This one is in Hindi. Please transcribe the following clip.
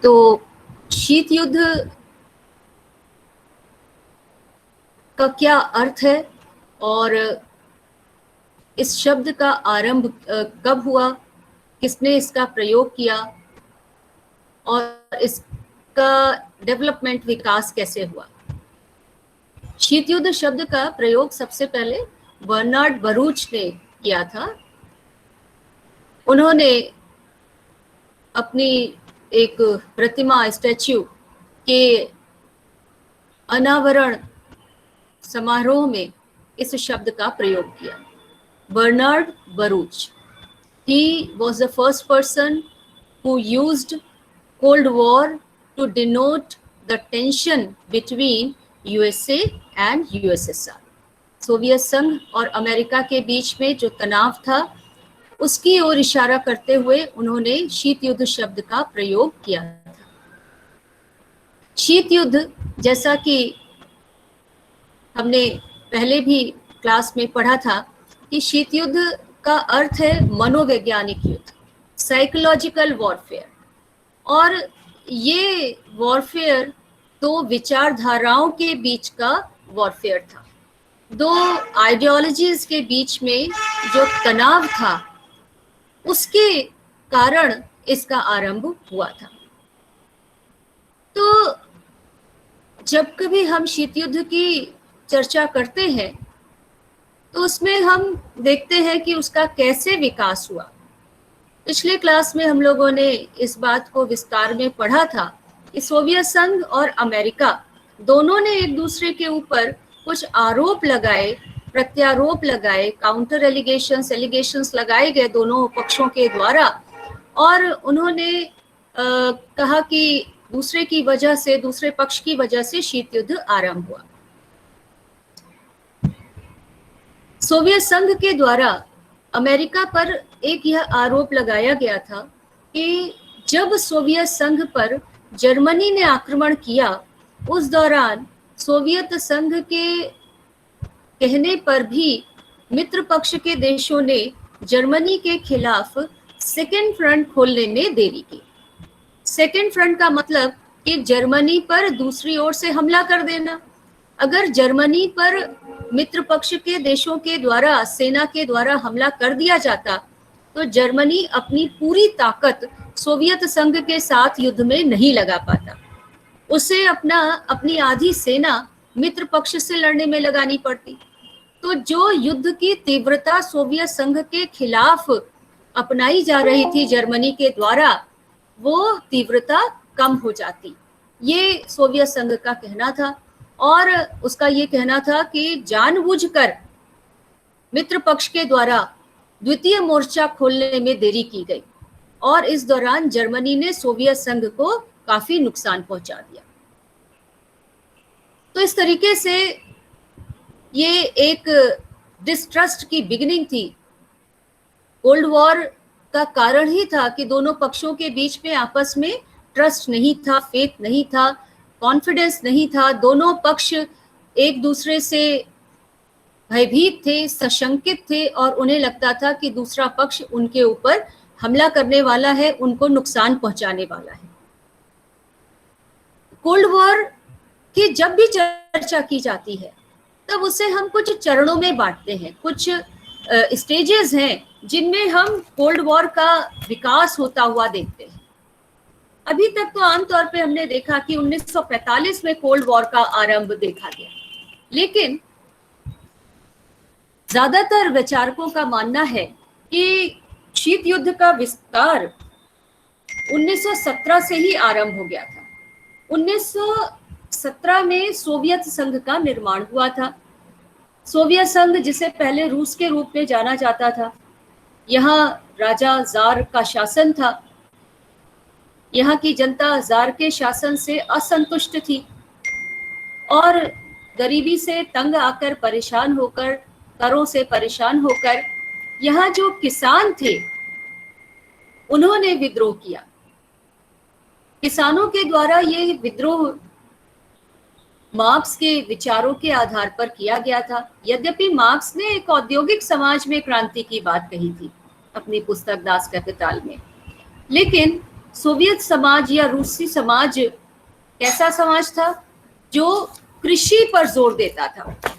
तो शीत युद्ध का क्या अर्थ है और इस शब्द का आरंभ कब हुआ, किसने इसका प्रयोग किया और इसका डेवलपमेंट विकास कैसे हुआ। शीत युद्ध शब्द का प्रयोग सबसे पहले बर्नार्ड बरूच ने किया था। उन्होंने अपनी एक प्रतिमा स्टैच्यू के अनावरण समारोह में इस शब्द का प्रयोग किया। Bernard Baruch, he was the first person who used Cold War to denote the tension between USA and USSR. Soviet संघ और अमेरिका के बीच में जो तनाव था उसकी ओर इशारा करते हुए उन्होंने शीत युद्ध शब्द का प्रयोग किया था। शीत युद्ध, जैसा कि हमने पहले भी क्लास में पढ़ा था कि शीत युद्ध का अर्थ है मनोवैज्ञानिक युद्ध, साइकोलॉजिकल वॉरफेयर। और ये वॉरफेयर दो विचारधाराओं के बीच का वॉरफेयर था, दो आइडियोलॉजीज के बीच में जो तनाव था उसके कारण इसका आरंभ हुआ था। तो जब कभी हम शीत युद्ध की चर्चा करते हैं तो उसमें हम देखते हैं कि उसका कैसे विकास हुआ। पिछले क्लास में हम लोगों ने इस बात को विस्तार में पढ़ा था कि सोवियत संघ और अमेरिका दोनों ने एक दूसरे के ऊपर कुछ आरोप लगाए, प्रत्यारोप लगाए, काउंटर एलिगेशंस लगाए गए दोनों पक्षों के द्वारा, और उन्होंने कहा कि दूसरे की वजह से, दूसरे पक्ष की वजह से शीत युद्ध आरंभ हुआ। सोवियत संघ के द्वारा अमेरिका पर एक यह आरोप लगाया गया था कि जब सोवियत संघ पर जर्मनी ने आक्रमण किया उस दौरान सोवियत संघ के कहने पर भी मित्र पक्ष के देशों ने जर्मनी के खिलाफ सेकेंड फ्रंट खोलने में देरी की। सेकेंड फ्रंट का मतलब कि जर्मनी पर दूसरी ओर से हमला कर देना। अगर जर्मनी पर मित्र पक्ष के देशों के द्वारा, सेना के द्वारा हमला कर दिया जाता तो जर्मनी अपनी पूरी ताकत सोवियत संघ के साथ युद्ध में नहीं लगा पाता। उसे अपनी आधी सेना मित्र पक्ष से लड़ने में लगानी पड़ती। तो जो युद्ध की तीव्रता सोवियत संघ के खिलाफ अपनाई जा रही थी जर्मनी के द्वारा, वो तीव्रता कम हो जाती। ये सोवियत संघ का कहना था और उसका ये कहना था कि जानबूझकर मित्र पक्ष के द्वारा द्वितीय मोर्चा खोलने में देरी की गई और इस दौरान जर्मनी ने सोवियत संघ को काफी नुकसान पहुंचा दिया। तो इस तरीके से ये एक डिस्ट्रस्ट की बिगिनिंग थी। कोल्ड वॉर का कारण ही था कि दोनों पक्षों के बीच में आपस में ट्रस्ट नहीं था, फेथ नहीं था, कॉन्फिडेंस नहीं था। दोनों पक्ष एक दूसरे से भयभीत थे, सशंकित थे और उन्हें लगता था कि दूसरा पक्ष उनके ऊपर हमला करने वाला है, उनको नुकसान पहुंचाने वाला है। कोल्ड वॉर की जब भी चर्चा की जाती है तब उसे हम कुछ चरणों में बांटते हैं, कुछ स्टेजेस हैं जिनमें हम कोल्ड वॉर का विकास होता हुआ देखते हैं। अभी तक तो आमतौर पे हमने देखा कि 1945 में कोल्ड वॉर का आरंभ देखा गया, लेकिन ज्यादातर विचारकों का मानना है कि शीत युद्ध का विस्तार 1917 से ही आरंभ हो गया था। 1917 में सोवियत संघ का निर्माण हुआ था। सोवियत संघ, जिसे पहले रूस के रूप में जाना जाता था, यहाँ राजा जार का शासन था। यहाँ की जनता जार के शासन से असंतुष्ट थी और गरीबी से तंग आकर, परेशान होकर, करों से परेशान होकर यहाँ जो किसान थे उन्होंने विद्रोह किया। किसानों के द्वारा ये विद्रोह मार्क्स के विचारों के आधार पर किया गया था। यद्यपि मार्क्स ने एक औद्योगिक समाज में क्रांति की बात कही थी अपनी पुस्तक दास कैपिटल में, लेकिन सोवियत समाज या रूसी समाज कैसा समाज था? जो कृषि पर जोर देता था।